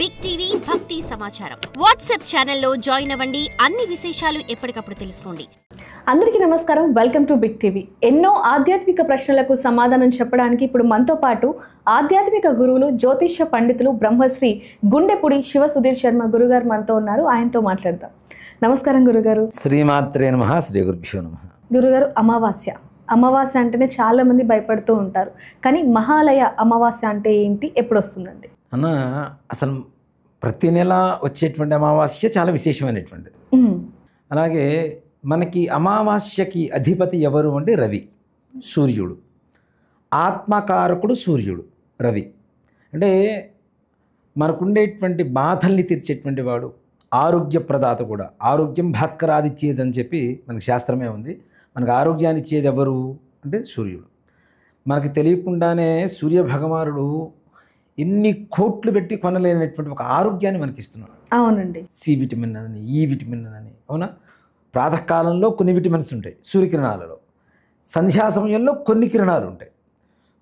Big TV భక్తి సమాచారం WhatsApp ఛానల్లో జాయిన్ అవ్వండి. అన్ని విశేషాలు ఎప్పటికప్పుడు తెలుసుకోండి. అందరికీ నమస్కారం. Welcome to big TV. ఎన్నో ఆధ్యాత్మిక ప్రశ్నలకు సమాధానం చెప్పడానికి ఇప్పుడు మనతో పాటు ఆధ్యాత్మిక గురువులు, జ్యోతిష్య పండితులు, బ్రహ్మశ్రీ గుండెపుడి శివ సుధీర్ శర్మ గురుగారు మనతో ఉన్నారు. ఆయనతో మాట్లాడదాం. నమస్కారం గురుగారు. శ్రీమాత్రే నమః. శ్రీ గురుభ్యో నమః. గురుగారు, అమావాస్య అంటేనే చాలా మంది భయపడుతూ ఉంటారు. కానీ మహాలయ అమావాస్య అంటే ఏంటి, ఎప్పుడు వస్తుందండి? అన్న, అసలు ప్రతి నెల వచ్చేటువంటి అమావాస్య చాలా విశేషమైనటువంటిది. అలాగే మనకి అమావాస్యకి అధిపతి ఎవరు అంటే రవి, సూర్యుడు. ఆత్మకారకుడు సూర్యుడు, రవి. అంటే మనకుండేటువంటి బాధల్ని తీర్చేటువంటి వాడు, ఆరోగ్య ప్రదాత కూడా. ఆరోగ్యం భాస్కరాదిచ్చేది అని చెప్పి మనకి శాస్త్రమే ఉంది. మనకు ఆరోగ్యాన్ని ఇచ్చేది ఎవరు అంటే సూర్యుడు. మనకి తెలియకుండానే సూర్య భగవానుడు ఎన్ని కోట్లు పెట్టి కొనలేనటువంటి ఒక ఆరోగ్యాన్ని మనకి ఇస్తున్నాడు. అవునండి. సి విటమిన్ అని, ఈ విటమిన్ అని. అవునా? ప్రాతకాలంలో కొన్ని విటమిన్స్ ఉంటాయి సూర్యకిరణాలలో. సంధ్యా సమయంలో కొన్ని కిరణాలు ఉంటాయి.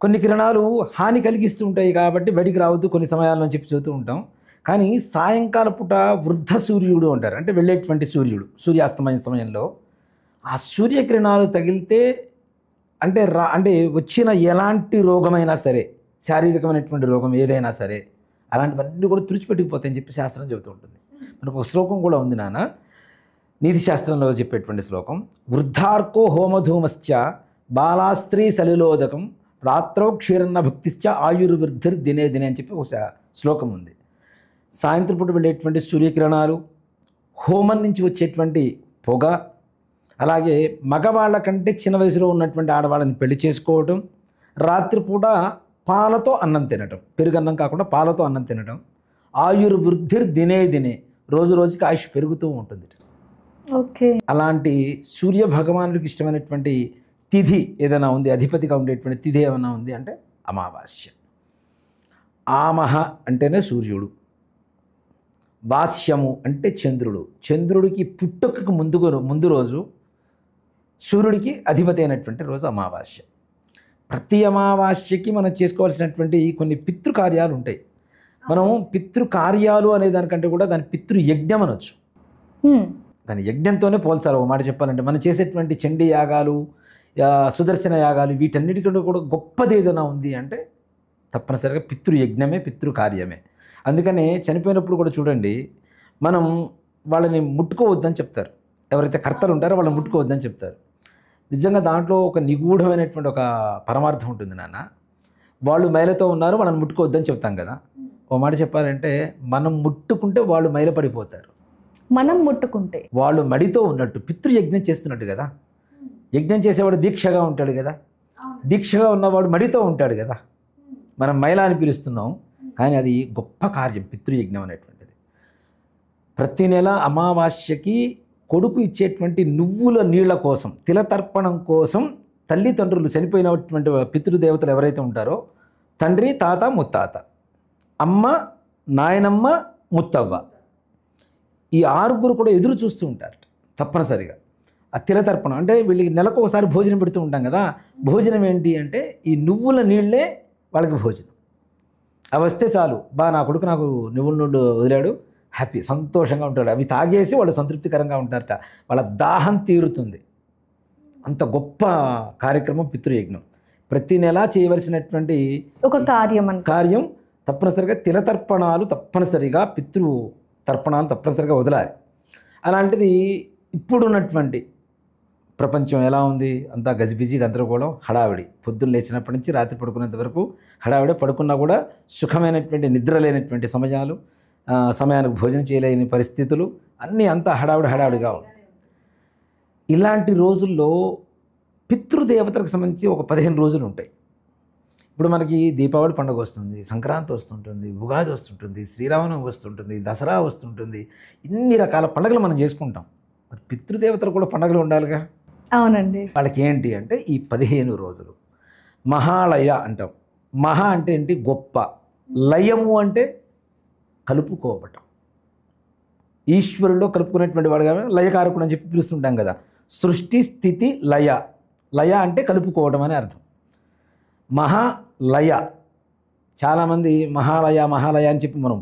కొన్ని కిరణాలు హాని కలిగిస్తూ ఉంటాయి కాబట్టి బయటికి రావద్దు కొన్ని సమయాల్లో చెప్పి చూస్తూ ఉంటాం. కానీ సాయంకాల పూట వృద్ధ సూర్యుడు అంటారు. అంటే వెళ్ళేటువంటి సూర్యుడు, సూర్యాస్తమయ సమయంలో ఆ సూర్యకిరణాలు తగిలితే అంటే వచ్చిన ఎలాంటి రోగమైనా సరే, శారీరకమైనటువంటి రోగం ఏదైనా సరే, అలాంటివన్నీ కూడా తుడిచిపెట్టుకుపోతాయని చెప్పి శాస్త్రం చెబుతూ ఉంటుంది. మనకు ఒక శ్లోకం కూడా ఉంది నాన్న, నీతి శాస్త్రంలో చెప్పేటువంటి శ్లోకం. వృద్ధార్కో హోమధూమశ్చ బాలాస్త్రీ సలిలోదకం రాత్రో క్షీరన్న భక్తిశ్చ ఆయుర్వృద్ధిర్ దినే దినే అని చెప్పి ఒక శ్లోకం ఉంది. సాయంత్రం పూట వెళ్ళేటువంటి సూర్యకిరణాలు, హోమం నుంచి వచ్చేటువంటి పొగ, అలాగే మగవాళ్ళ కంటే చిన్న వయసులో ఉన్నటువంటి ఆడవాళ్ళని పెళ్లి చేసుకోవటం, రాత్రిపూట పాలతో అన్నం తినటం, పెరుగన్నం కాకుండా పాలతో అన్నం తినటం, ఆయుర్వృద్ధిర్ దినే దినే, రోజు రోజుకి ఆయుష్ పెరుగుతూ ఉంటుంది. ఓకే. అలాంటి సూర్య భగవానుడికి ఇష్టమైనటువంటి తిథి ఏదైనా ఉంది, అధిపతిగా ఉండేటువంటి తిథి ఏమైనా ఉంది అంటే అమావాస్య. ఆమహ అంటేనే సూర్యుడు, భాష్యము అంటే చంద్రుడు. చంద్రుడికి పుట్టుకకు ముందు రోజు సూర్యుడికి అధిపతి అయినటువంటి రోజు అమావాస్య. ప్రతి అమావాస్యకి మనం చేసుకోవాల్సినటువంటి కొన్ని పితృకార్యాలు ఉంటాయి. మనం పితృకార్యాలు అనే దానికంటే కూడా దాని పితృయజ్ఞం అనొచ్చు. దాని యజ్ఞంతోనే పోల్చాలి. ఒక మాట చెప్పాలంటే మనం చేసేటువంటి చండీ యాగాలు, సుదర్శన యాగాలు, వీటన్నిటికంటే కూడా గొప్పది ఏదైనా ఉంది అంటే తప్పనిసరిగా పితృయజ్ఞమే, పితృకార్యమే. అందుకనే చనిపోయినప్పుడు కూడా చూడండి, మనం వాళ్ళని ముట్టుకోవద్దని చెప్తారు. ఎవరైతే కర్తలు ఉంటారో వాళ్ళని ముట్టుకోవద్దని చెప్తారు. నిజంగా దాంట్లో ఒక నిగూఢమైనటువంటి ఒక పరమార్థం ఉంటుంది నాన్న. వాళ్ళు మైలతో ఉన్నారు, వాళ్ళని ముట్టుకోవద్దని చెప్తాం కదా. ఓ మాట చెప్పాలంటే మనం ముట్టుకుంటే వాళ్ళు మైల పడిపోతారు, మనం ముట్టుకుంటే వాళ్ళు మడితో ఉన్నట్టు. పితృయజ్ఞం చేస్తున్నట్టు కదా. యజ్ఞం చేసేవాడు దీక్షగా ఉంటాడు కదా, దీక్షగా ఉన్నవాడు మడితో ఉంటాడు కదా. మనం మైల అని పిలుస్తున్నాం, కానీ అది గొప్ప కార్యం పితృయజ్ఞం అనేటువంటిది. ప్రతి నెల అమావాస్యకి కొడుకు ఇచ్చేటువంటి నువ్వుల నీళ్ల కోసం, తిలతర్పణం కోసం తల్లిదండ్రులు, చనిపోయినటువంటి పితృదేవతలు ఎవరైతే ఉంటారో, తండ్రి, తాత, ముత్తాత, అమ్మ, నాయనమ్మ, ముత్తవ్వ, ఈ ఆరుగురు కూడా ఎదురు చూస్తూ ఉంటారు తప్పనిసరిగా. ఆ తిలతర్పణం అంటే వీళ్ళకి నెలకు ఒకసారి భోజనం పెడుతూ ఉంటాం కదా. భోజనం ఏంటి అంటే ఈ నువ్వుల నీళ్ళే వాళ్ళకి భోజనం. అవి వస్తే చాలు, నా కొడుకు నాకు నువ్వుల నీళ్ళు వదిలాడు, హ్యాపీ, సంతోషంగా ఉంటాడు. అవి తాగేసి వాళ్ళు సంతృప్తికరంగా ఉంటారట, వాళ్ళ దాహం తీరుతుంది. అంత గొప్ప కార్యక్రమం పితృయజ్ఞం. ప్రతి నెలా చేయవలసినటువంటి ఒక కార్యం తప్పనిసరిగా తిలతర్పణాలు, తప్పనిసరిగా తర్పణాలు తప్పనిసరిగా వదలాలి. అలాంటిది ఇప్పుడున్నటువంటి ప్రపంచం ఎలా ఉంది? అంతా గజిబిజి, గందరగోళం, హడావిడి. పొద్దున్న లేచినప్పటి నుంచి రాత్రి పడుకునేంత వరకు హడావిడి. పడుకున్నా కూడా సుఖమైనటువంటి నిద్ర లేనటువంటి సమయానికి భోజనం చేయలేని పరిస్థితులు, అన్నీ అంతా హడావిడిగా ఉంది. ఇలాంటి రోజుల్లో పితృదేవతలకు సంబంధించి ఒక 15 రోజులు ఉంటాయి. ఇప్పుడు మనకి దీపావళి పండుగ వస్తుంది, సంక్రాంతి వస్తుంటుంది, ఉగాది వస్తుంటుంది, శ్రీరామనవమి వస్తుంటుంది, దసరా వస్తుంటుంది. ఇన్ని రకాల పండుగలు మనం చేసుకుంటాం. మరి పితృదేవతలు కూడా పండుగలు ఉండాలిగా. అవునండి. వాళ్ళకి ఏంటి అంటే ఈ 15 రోజులు మహాలయ అంటాం. మహా అంటే ఏంటి? గొప్ప. లయము అంటే కలుపుకోవటం. ఈశ్వరుల్లో కలుపుకునేటువంటి వాడుగా లయకారకుడు అని చెప్పి పిలుస్తుంటాం కదా. సృష్టి, స్థితి, లయ. లయ అంటే కలుపుకోవడం అని అర్థం. మహాలయ, చాలామంది మహాలయ అని చెప్పి మనం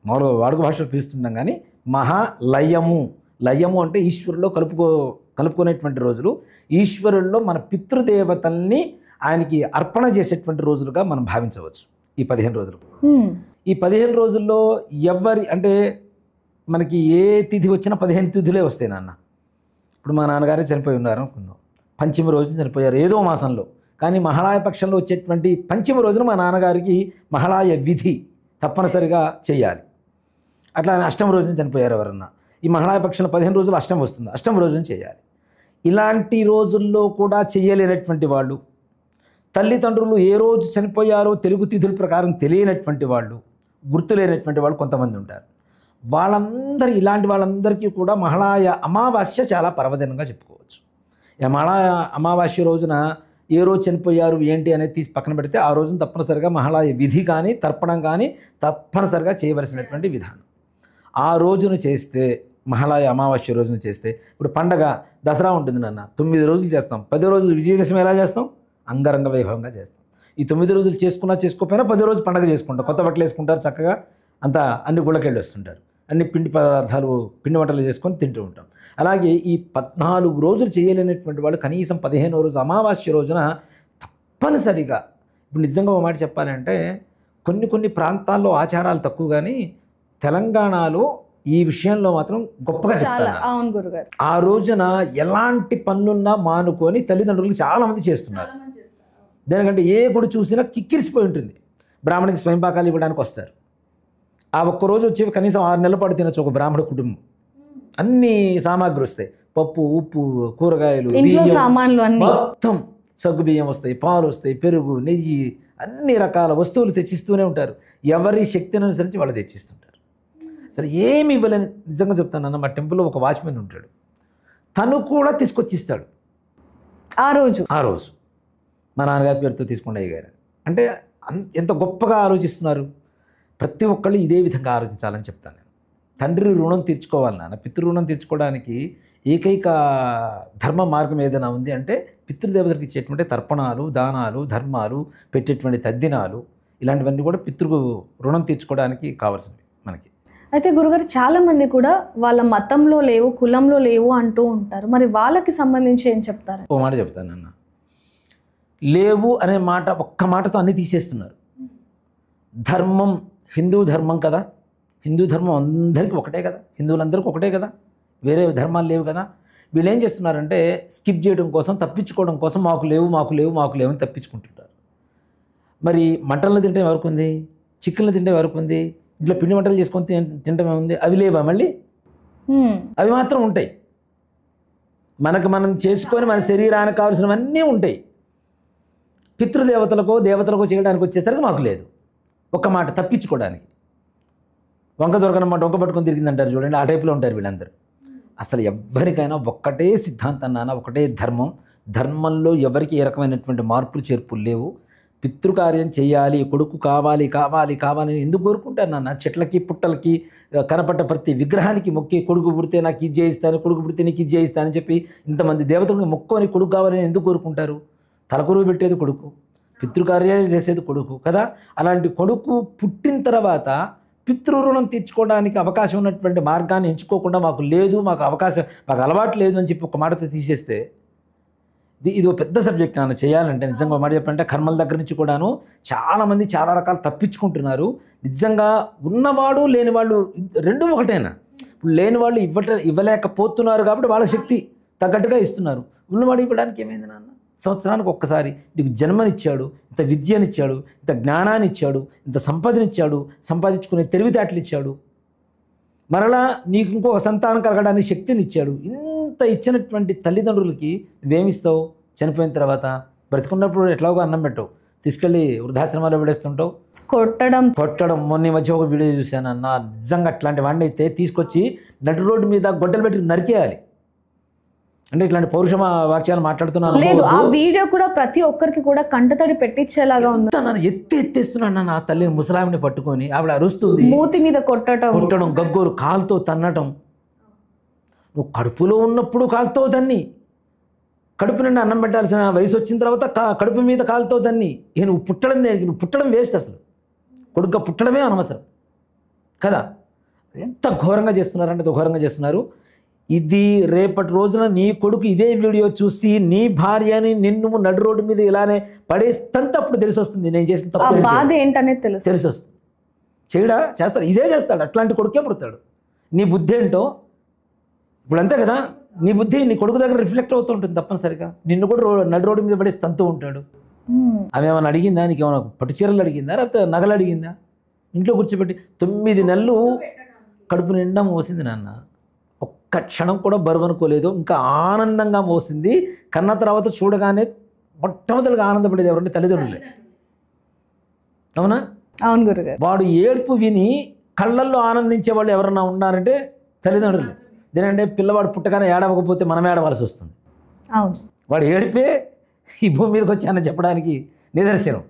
మామూలుగా వాడుక భాషలో పిలుస్తుంటాం, కానీ మహాలయము, లయము అంటే ఈశ్వరులో కలుపుకునేటువంటి రోజులు. ఈశ్వరుల్లో మన పితృదేవతల్ని ఆయనకి అర్పణ చేసేటువంటి రోజులుగా మనం భావించవచ్చు ఈ 15 రోజులు. ఈ 15 రోజుల్లో అంటే మనకి ఏ తిథి వచ్చినా 15 తిథులే వస్తాయి నాన్న. ఇప్పుడు మా నాన్నగారే చనిపోయి ఉన్నారు అనుకుందాం, పంచమ రోజున చనిపోయారు ఏదో మాసంలో, కానీ మహాళాయ పక్షంలో వచ్చేటువంటి పంచమ రోజున మా నాన్నగారికి మహాళాయ విధి తప్పనిసరిగా చేయాలి. అట్లా అష్టమ రోజున చనిపోయారు ఎవరన్నా, ఈ మహాళాయ పక్షంలో 15 రోజులు అష్టం వస్తుంది, అష్టమ రోజున చేయాలి. ఇలాంటి రోజుల్లో కూడా చేయలేనటువంటి వాళ్ళు, తల్లిదండ్రులు ఏ రోజు చనిపోయారో తెలుగు తిథుల ప్రకారం తెలియనటువంటి వాళ్ళు, గుర్తులేనటువంటి వాళ్ళు కొంతమంది ఉంటారు. ఇలాంటి వాళ్ళందరికీ కూడా మహాళాయ అమావాస్య చాలా పర్వదినంగా చెప్పుకోవచ్చు. ఈ మహాళాయ అమావాస్య రోజున ఏ రోజు చనిపోయారు ఏంటి అనేది తీసి పక్కన పెడితే ఆ రోజున తప్పనిసరిగా మహాళాయ విధి కానీ తర్పణం కానీ తప్పనిసరిగా చేయవలసినటువంటి విధానం. ఆ రోజున చేస్తే, మహాళాయ అమావాస్య రోజున చేస్తే, ఇప్పుడు పండగ దసరా ఉంటుంది నాన్న, 9 రోజులు చేస్తాం. 10 రోజులు విజయదశమి ఎలా చేస్తాం? అంగరంగ వైభవంగా చేస్తాం. ఈ 9 రోజులు చేసుకోకపోయినా 10 రోజులు పండగ చేసుకుంటాం. కొత్త బట్టలు వేసుకుంటారు, చక్కగా అంతా అన్ని గుళ్ళకెళ్ళి వస్తుంటారు, అన్ని పిండి వంటలు చేసుకొని తింటూ ఉంటాం. అలాగే ఈ 14 రోజులు చేయలేనటువంటి వాళ్ళు కనీసం 15వ రోజు అమావాస్య రోజున తప్పనిసరిగా, ఇప్పుడు నిజంగా ఒక మాట చెప్పాలంటే కొన్ని ప్రాంతాల్లో ఆచారాలు తక్కువ, కానీ తెలంగాణలో ఈ విషయంలో మాత్రం గొప్పగా చెప్తారు. ఆ రోజున ఎలాంటి పనులున్నా మానుకొని తల్లిదండ్రులు చాలామంది చేస్తున్నారు. దేనికంటే ఏ గుడి చూసినా కిక్కిరిసిపోయి ఉంటుంది. బ్రాహ్మణికి స్వయంపాకాలు ఇవ్వడానికి వస్తారు. ఆ ఒక్కరోజు వచ్చేవి కనీసం 6 నెలల పాటు తినొచ్చు ఒక బ్రాహ్మణ కుటుంబం. అన్ని సామాగ్రి వస్తాయి, పప్పు, ఉప్పు, కూరగాయలు, మొత్తం సగ్గు బియ్యం వస్తాయి, పాలు వస్తాయి, పెరుగు, నెయ్యి, అన్ని రకాల వస్తువులు తెచ్చిస్తూనే ఉంటారు. ఎవరి శక్తిని అనుసరించి వాళ్ళు తెచ్చిస్తుంటారు. అసలు ఏమి ఇవ్వలేని, నిజంగా చెప్తానన్న, మా టెంపుల్లో ఒక వాచ్మెన్ ఉంటాడు, తను కూడా తీసుకొచ్చిస్తాడు ఆ రోజు మా నాన్నగారి పేరుతో తీసుకుంటే గారు. అంటే ఎంత గొప్పగా ఆలోచిస్తున్నారు. ప్రతి ఒక్కళ్ళు ఇదే విధంగా ఆలోచించాలని చెప్తాను నేను. తండ్రి రుణం తీర్చుకోవాలి నాన్న. పితృ రుణం తీర్చుకోవడానికి ఏకైక ధర్మ మార్గం ఏదైనా ఉంది అంటే పితృదేవతలకు ఇచ్చేటువంటి తర్పణాలు, దానాలు, ధర్మాలు, పెట్టేటువంటి తద్దినాలు, ఇలాంటివన్నీ కూడా పితృ రుణం తీర్చుకోవడానికి కావాల్సినవి మనకి. అయితే గురుగారు, చాలామంది కూడా వాళ్ళ మతంలో లేవు, కులంలో లేవు అంటూ ఉంటారు. మరి వాళ్ళకి సంబంధించి ఏం చెప్తారు? ఓ మాట చెప్తాను అన్న, లేవు అనే మాట ఒక్క మాటతో అన్నీ తీసేస్తున్నారు. ధర్మం హిందూ ధర్మం కదా, హిందూ ధర్మం అందరికీ ఒకటే కదా, హిందువులందరికీ ఒకటే కదా, వేరే ధర్మాలు లేవు కదా. వీళ్ళు ఏం చేస్తున్నారంటే స్కిప్ చేయడం కోసం, తప్పించుకోవడం కోసం మాకు లేవు అని తప్పించుకుంటుంటారు. మరి మటన్లు తింటే ఎవరికి ఉంది, చికెన్లు తింటే ఎవరికి ఉంది, ఇంట్లో పిండి వంటలు చేసుకొని తింటమే ఉంది, అవి లేవా? మళ్ళీ అవి మాత్రం ఉంటాయి. మనం చేసుకొని మన శరీరానికి కావాల్సినవన్నీ ఉంటాయి. పితృదేవతలకో దేవతలకో చేయడానికి వచ్చేసరికి మాకు లేదు. ఒక్క మాట తప్పించుకోవడానికి వంక దొరకనమాట వంక పట్టుకొని తిరిగిందంటారు చూడండి, ఆ టైప్లో ఉంటారు వీళ్ళందరూ. అసలు ఎవరికైనా ఒక్కటే సిద్ధాంతం నాన్న, ఒకటే ధర్మం. ధర్మంలో ఎవరికి ఏ రకమైనటువంటి మార్పులు చేర్పులు లేవు. పితృకార్యం చేయాలి, కొడుకు కావాలి అని ఎందుకు కోరుకుంటారు నాన్న? చెట్లకి పుట్టలకి కనపడ్డ ప్రతి విగ్రహానికి మొక్కి కొడుకు పుడితే నాకు ఇది చేయిస్తాను, కొడుకు పుడితే నీకు ఇది చేయిస్తానని చెప్పి ఇంతమంది దేవతలకు మొక్కుని కొడుకు కావాలని ఎందుకు కోరుకుంటారు? తలకొరువు పెట్టేది కొడుకు, పితృకార్యాలు చేసేది కొడుకు కదా. అలాంటి కొడుకు పుట్టిన తర్వాత పితృరుణం తీర్చుకోవడానికి అవకాశం ఉన్నటువంటి మార్గాన్ని ఎంచుకోకుండా మాకు అలవాటు లేదు అని చెప్పి ఒక మాటతో తీసేస్తే ఇది ఒక పెద్ద సబ్జెక్ట్ నాన్న. చేయాలంటే నిజంగా మాట చెప్పాలంటే కర్మల దగ్గర నుంచి కూడాను చాలామంది చాలా రకాలు తప్పించుకుంటున్నారు. నిజంగా ఉన్నవాడు లేనివాళ్ళు రెండూ ఒకటేనా? ఇప్పుడు లేని వాళ్ళు ఇవ్వలేకపోతున్నారు కాబట్టి వాళ్ళ శక్తి తగ్గట్టుగా ఇస్తున్నారు. ఉన్నవాడు ఇవ్వడానికి ఏమైంది నాన్న? సంవత్సరానికి ఒక్కసారి నీకు జన్మనిచ్చాడు, ఇంత విద్యనిచ్చాడు, ఇంత జ్ఞానాన్ని ఇచ్చాడు, ఇంత సంపదనిచ్చాడు, సంపాదించుకునే తెలివితేటలు ఇచ్చాడు, మరలా నీకు ఇంకొక సంతానం కలగడానికి శక్తిని ఇచ్చాడు. ఇంత ఇచ్చినటువంటి తల్లిదండ్రులకి నువ్వేమిస్తావు? చనిపోయిన తర్వాత బ్రతికున్నప్పుడు ఎట్లాగో అన్నం పెట్టవు, తీసుకెళ్ళి వృద్ధాశ్రమాల్లో పడేస్తుంటావు, కొట్టడం. మొన్న మధ్య ఒక వీడియో చూశాను అన్న, నిజంగా అట్లాంటి వాడిని అయితే తీసుకొచ్చి నడి రోడ్డు మీద గొడ్డలు పెట్టి నరికేయాలి. అంటే ఇట్లాంటి పౌరుష వాక్యాలు మాట్లాడుతున్నాను. లేదు, ఆ వీడియో కూడా ప్రతి ఒక్కరికి కూడా కంటతడి పెట్టించేలాగా ఉంది. నన్ను ఎత్తేస్తున్నాను నా తల్లిని, ముసలామిని పట్టుకొని ఆవిడ అరుస్తుంది, మూతి మీద కొట్టడం, గగ్గోరు కాలుతో తన్నటం. నువ్వు కడుపులో ఉన్నప్పుడు కాలుతో తన్ని, కడుపు నుండి అన్నం పెట్టాల్సిన వయసు వచ్చిన తర్వాత కడుపు మీద కాలుతో తన్ని. నువ్వు పుట్టడం వేస్ట్. అసలు కొడుగ్గా పుట్టడమే అనవసరం. కదా. ఎంత ఘోరంగా చేస్తున్నారంటే అంత ఘోరంగా చేస్తున్నారు. ఇది రేపటి రోజున నీ కొడుకు ఇదే వీడియో చూసి నీ భార్యని నిన్ను నడు రోడ్డు మీద ఇలానే పడేస్తంత అప్పుడు తెలిసి వస్తుంది నేను చేసిన ఆ తప్పు బాధ ఏంటనేది తెలిసి వస్తుంది. చేయడా చేస్తాడు, ఇదే చేస్తాడు, అట్లాంటి కొడుకే పుడతాడు. నీ బుద్ధి ఏంటో ఇప్పుడు అంతే కదా, నీ బుద్ధి నీ కొడుకు దగ్గర రిఫ్లెక్ట్ అవుతూ ఉంటుంది తప్పనిసరిగా. నిన్ను కూడా నడు రోడ్డు మీద పడేసి తంతూ ఉంటాడు. ఆమె ఏమైనా అడిగిందా, నీకు ఏమైనా పట్టు చీరలు అడిగిందా, లేకపోతే నగలు అడిగిందా? ఇంట్లో కూర్చోబెట్టి 9 నెలలు కడుపు నిండా మోసింది నాన్న. ఒక్క క్షణం కూడా బరువు అనుకోలేదు, ఇంకా ఆనందంగా మోసింది. కన్న తర్వాత చూడగానే మొట్టమొదటిగా ఆనందపడేది ఎవరంటే తల్లిదండ్రులే. అవునా? అవును గురుగారు. వాడు ఏడుపు విని కళ్ళల్లో ఆనందించే వాళ్ళు ఎవరన్నా ఉన్నారంటే తల్లిదండ్రులే. దేనంటే పిల్లవాడు పుట్టగానే ఏడవకపోతే మనం ఏడవలసి వస్తుంది. అవును, వాడు ఏడిపే ఈ భూమి మీదకి వచ్చానని చెప్పడానికి నిదర్శనం.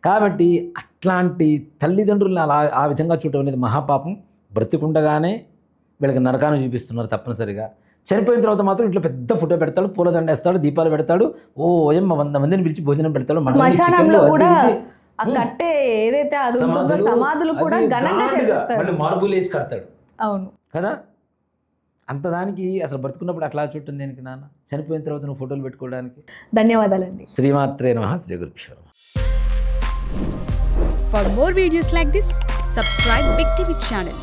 కాబట్టి అట్లాంటి తల్లిదండ్రులను అలా ఆ విధంగా చూడటం అనేది మహాపాపం. బ్రతికుండగానే వీళ్ళకి నరకాన్ని చూపిస్తున్నారు తప్పనిసరిగా. చనిపోయిన తర్వాత మాత్రం ఇంట్లో పెద్ద ఫోటో పెడతాడు, పూలదండ వేస్తాడు, దీపాలు పెడతాడు, ఓ ఏమ్మ 100 మందిని పిలిచి భోజనం పెడతాడు. శ్మశానంలో కూడా ఆ కట్టే ఏదైతే అది ఉంటుందో సమాధులు కూడా ఘనంగా చేస్తారు, మార్బుల్ వేసి కడతాడు. అవును కదా. అంత దానికి అసలు బ్రతుకున్నప్పుడు అట్లా చుట్టం దేనికి నాన్న, చనిపోయిన తర్వాత నువ్వు ఫోటోలు పెట్టుకోవడానికి. ధన్యవాదాలండి. శ్రీమాత్రే నమః. శ్రీ గురుభ్యో నమః. For more videos like this, subscribe Big TV channel.